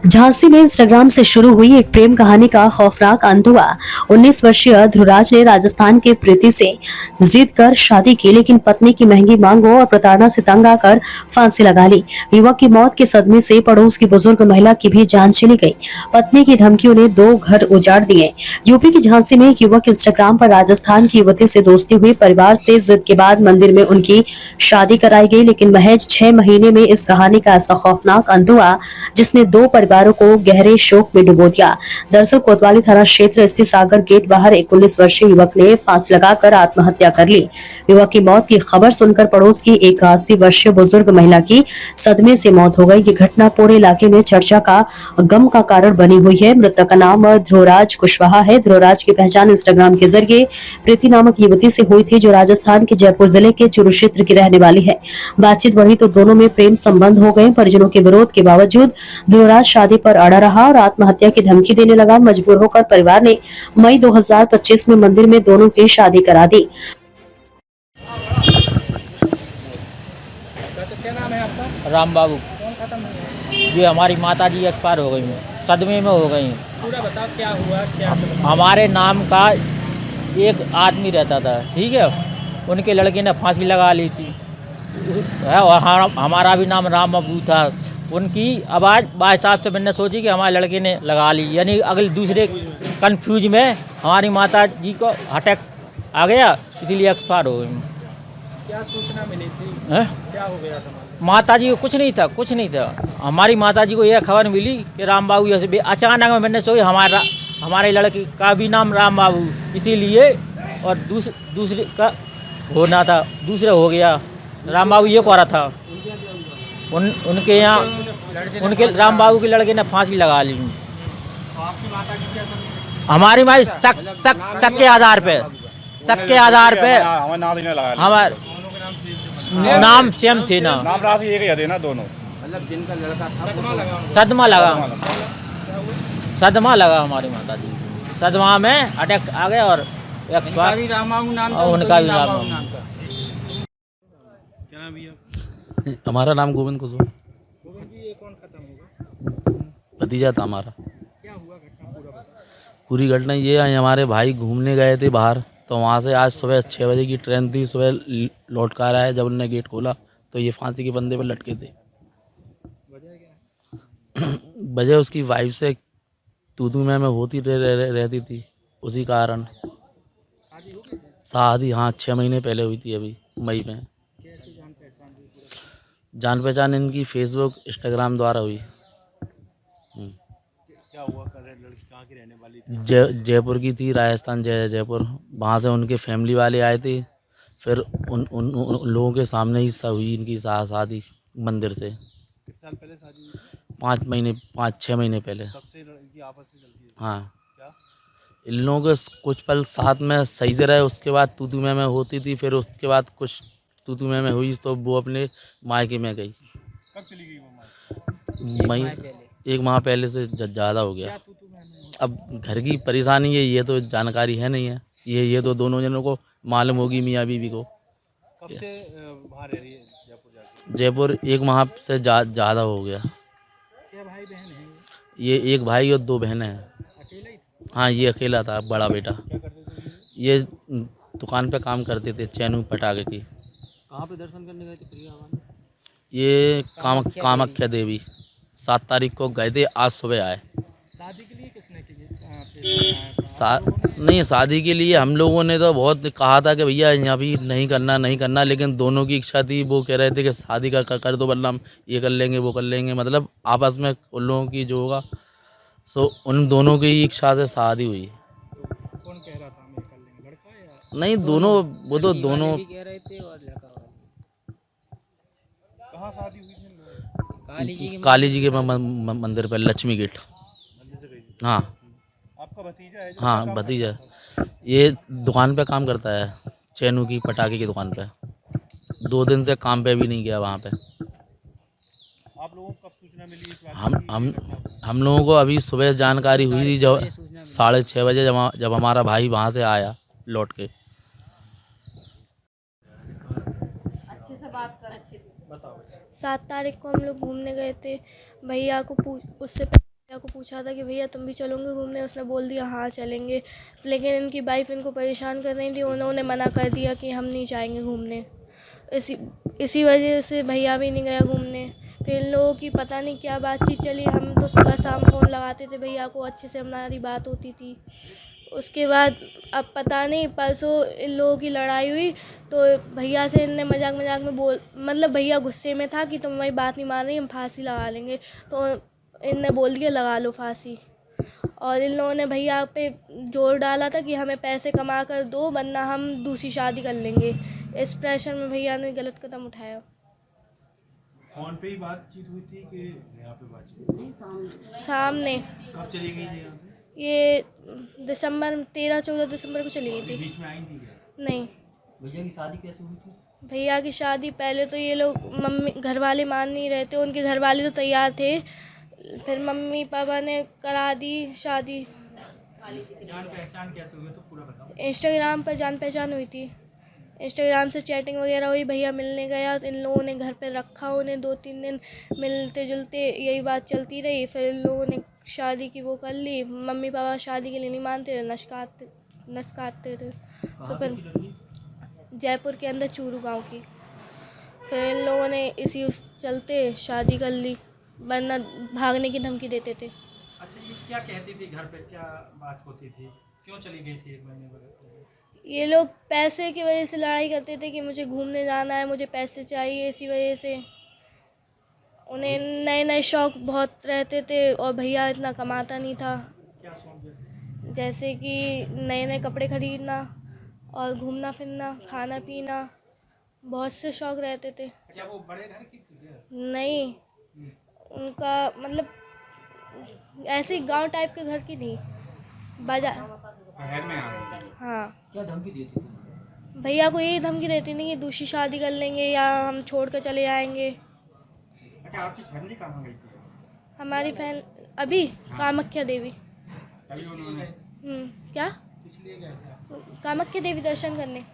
झांसी में इंस्टाग्राम से शुरू हुई एक प्रेम कहानी का खौफनाक अंत हुआ। 19 वर्षीय ध्रुवराज ने राजस्थान के प्रीति से जिद कर शादी की, लेकिन पत्नी की महंगी मांगों और प्रताड़ना से तंग आकर फांसी लगा ली। युवक की मौत के सदमे से पड़ोस की बुजुर्ग महिला की भी जान चली गई। पत्नी की धमकियों ने 2 घर उजाड़ दिए। यूपी की झांसी में एक युवक इंस्टाग्राम पर राजस्थान की युवती से दोस्ती हुई। परिवार से जिद के बाद मंदिर में उनकी शादी कराई गई, लेकिन महज 6 महीने में इस कहानी का ऐसा खौफनाक अंत हुआ जिसने 2 परिवारों को गहरे शोक में डुबो दिया। दरअसल कोतवाली थाना क्षेत्र स्थित सागर गेट बाहर एक 19 वर्षीय युवक ने फांसी लगाकर आत्महत्या कर ली। युवक की मौत की खबर सुनकर पड़ोस की 81 वर्षीय बुजुर्ग महिला की सदमे से मौत हो गई। ये घटना पूरे इलाके में चर्चा का गम का कारण बनी हुई है। मृतक का नाम ध्रुवराज कुशवाहा है। ध्रुवराज की पहचान इंस्टाग्राम के जरिए प्रीति नामक युवती से हुई थी, जो राजस्थान के जयपुर जिले के चुरू क्षेत्र की रहने वाली है। बातचीत बढ़ी तो दोनों में प्रेम संबंध हो गए। परिजनों के विरोध के बावजूद ध्रुवराज शादी पर अड़ा रहा और आत्महत्या की धमकी देने लगा। मजबूर होकर परिवार ने मई 2025 में मंदिर में दोनों की शादी करा दी। क्या नाम है आपका? राम बाबू। कौन खत्म हुआ? ये हमारी माता जी एक्सपायर हो गई हैं, सदमे में हो गई हैं। पूरा बताओ क्या हुआ, क्या हमारे नाम का एक आदमी रहता था, ठीक है। उनके लड़के ने फांसी लगा ली थी है, और हमारा भी नाम राम बाबू था। उनकी आवाज़ भाई साहब से मैंने सोची कि हमारे लड़के ने लगा ली, यानी अगले दूसरे कंफ्यूज में हमारी माता जी को अटैक आ गया, इसीलिए एक्सपायर हो गई। क्या सूचना मिली थी? है क्या हो गया था? माता जी को कुछ नहीं था। हमारी माता जी को यह खबर मिली कि राम बाबू ऐसे अचानक में मैंने सोची हमारे लड़के का भी नाम राम बाबू, इसीलिए और दूसरे का होना था, दूसरे हो गया। राम बाबू ये कह रहा था उनके यहाँ उनके राम बाबू के लड़के ने फांसी लगा ली। आपकी माता की क्या समझी? हमारी माँ शक के आधार पे हमारे नाम सेम थे ना, नाम राशि एक ही थे ना दोनों। मतलब जिनका लड़का था सदमा लगा हमारी माता जी। सदमा में अटैक आ गया और एक्सपायर। रामाऊ नाम और उनका भी रामाऊ नाम का। क्या नाम है? हमारा नाम गोविंद कुशवाहा। गोविंद जी, ये कौन खत्म होगा? भतीजा था हमारा। क्या हुआ घटना, पूरा बताओ। पूरी घटना ये है, हमारे भाई घूमने गए थे बाहर, तो वहाँ से आज सुबह 6 बजे की ट्रेन थी। सुबह लौट कर आए, जब उन्होंने गेट खोला तो ये फांसी के बंदे पर लटके थे। वजह क्या है? वजह उसकी वाइफ से तू मैं होती रहती थी, उसी कारण। शादी हो गई थी? शादी हाँ 6 महीने पहले हुई थी, अभी मई में। कैसे जान पहचान हुई पूरा? जान पहचान इनकी फेसबुक इंस्टाग्राम द्वारा हुई। क्या हुआ, कर लड़की कहाँ की रहने वाली थी? जयपुर की थी, राजस्थान जयपुर। वहाँ से उनके फैमिली वाले आए थे, फिर उन लोगों के सामने ही हुई इनकी शादी मंदिर से। कितने साल पहले शादी हुई थी? 5-6 महीने पहले। तब से इनकी आपस में चलती है? हाँ, क्या? इन लोगों के कुछ पल साथ में सही से रहे, उसके बाद तू मैं होती थी। फिर उसके बाद कुछ तू मैं हुई तो वो अपने मायके में गई। कब चली गई वो? मई 1 माह पहले से ज़्यादा हो गया। क्या तू मैं अब घर की परेशानी है, ये तो जानकारी है नहीं है। ये तो दोनों जनों को मालूम होगी, मियाँ बीवी को। कब से वहाँ रह रही है जयपुर जाके? जयपुर 1 माह से ज़्यादा हो गया। क्या भाई बहन है ये 1 भाई और 2 बहनें हैं। अकेला ही था? हाँ, ये अकेला था, बड़ा बेटा। क्या करते थे ये दुकान पे काम करते थे, चैनू पटाखे की। कहाँ पे दर्शन करने गए थे प्रिया भगवान? ये कामाख्या देवी 7 तारीख को गए थे, आज सुबह आए। शादी के लिए किसने की? नहीं, शादी के लिए हम लोगों ने तो बहुत कहा था कि भैया यहाँ भी नहीं करना, लेकिन दोनों की इच्छा थी। वो कह रहे थे कि शादी कर दो, वरना हम ये कर लेंगे वो कर लेंगे, मतलब आपस में उन लोगों की जो होगा। सो उन दोनों की इच्छा से शादी हुई। कौन कह रहा था हम ये कर लेंगे, लड़का या? नहीं, दोनों, वो तो दोनों। कह रहे थे और लड़का वाले। कहाँ शादी हुई थी इन लोगों की? काली जी के मंदिर पर, लक्ष्मी गेट। मंदिर से गई थी? हाँ आपका भतीजा है जो हाँ, काम भतीजा करता था? ये दुकान पे काम करता है, चैनू की पटाखे की दुकान पे। 2 दिन से काम पे भी नहीं गया वहाँ पे। आप लोगों को कब सूचना मिली इस बात हम की? हम हम लोगों को अभी सुबह जानकारी हुई थी, जब 6:30 बजे जब हमारा भाई वहाँ से आया लौट के। अच्छे से बात कर, अच्छे से बताओ। 7 तारीख को हम लोग घूमने गए थे। भैया को उससे भैया को पूछा था कि भैया तुम भी चलोगे घूमने, उसने बोल दिया हाँ चलेंगे, लेकिन इनकी वाइफ इनको परेशान कर रही थी, उन्होंने मना कर दिया कि हम नहीं जाएंगे घूमने। इसी वजह से भैया भी नहीं गया घूमने। फिर इन लोगों की पता नहीं क्या बातचीत चली, हम तो सुबह शाम फ़ोन लगाते थे भैया को, अच्छे से हमारी बात होती थी। उसके बाद अब पता नहीं परसों इन लोगों की लड़ाई हुई, तो भैया से इनने मजाक मजाक में मतलब भैया गुस्से में था कि तुम हमारी बात नहीं मान रही, हम फांसी लगा लेंगे, तो इनने बोल दिया लगा लो फांसी। और इन लोगों ने भैया पे जोर डाला था कि हमें पैसे कमा कर दो वरना हम दूसरी शादी कर लेंगे। इस प्रेशर में भैया ने गलत कदम उठाया। फोन पे ही बातचीत हुई थी कि यहाँ पे बातचीत हुई? सामने। कब चली गई थी यहाँ से? ये दिसंबर 13-14 दिसंबर को चली गई थी। बीच में आई थी क्या? नहीं। भैया की शादी कैसे हुई थी? भैया की शादी पहले तो ये लोग मम्मी घर वाले मान नहीं रहे थे, उनके घर वाले तो तैयार थे, फिर मम्मी पापा ने करा दी शादी। जान पहचान कैसे हुई तो पूरा बताओ। इंस्टाग्राम पर जान पहचान हुई थी, इंस्टाग्राम से चैटिंग वगैरह हुई, भैया मिलने गया, इन लोगों ने घर पे रखा, उन्हें 2-3 दिन मिलते जुलते यही बात चलती रही। फिर इन लोगों ने शादी की वो कर ली, मम्मी पापा शादी के लिए नहीं मानते थे, नस काटते थे। तो फिर जयपुर के अंदर चूरू गांव की। फिर इन लोगों ने इसी उस चलते शादी कर ली, वरना भागने की धमकी देते थे। अच्छा, ये क्या कहती थी घर पे, क्या बात होती थी, क्यों चली गई थी 1 महीने वगैरह? ये लोग पैसे की वजह से लड़ाई करते थे कि मुझे घूमने जाना है, मुझे पैसे चाहिए, इसी वजह से। उन्हें नए नए शौक बहुत रहते थे और भैया इतना कमाता नहीं था। क्या शौक जैसे कि नए नए कपड़े खरीदना और घूमना फिरना, खाना पीना, बहुत से शौक रहते थे। अच्छा, वो बड़े घर की थी क्या? नहीं, उनका मतलब ऐसे ही गांव टाइप के घर की थी, बाजार शहर में आ गई थी। हाँ। क्या धमकी दी थी तुम्हें? भैया को यही धमकी देती नहीं कि दूसरी शादी कर लेंगे या हम छोड़ कर चले आएंगे। अच्छा, आपकी फैमिली कहाँ गई थी? हमारी अभी कामाख्या देवी। अभी उन्होंने क्या? इसलिए गए थे आप? कामाख्या देवी दर्शन करने।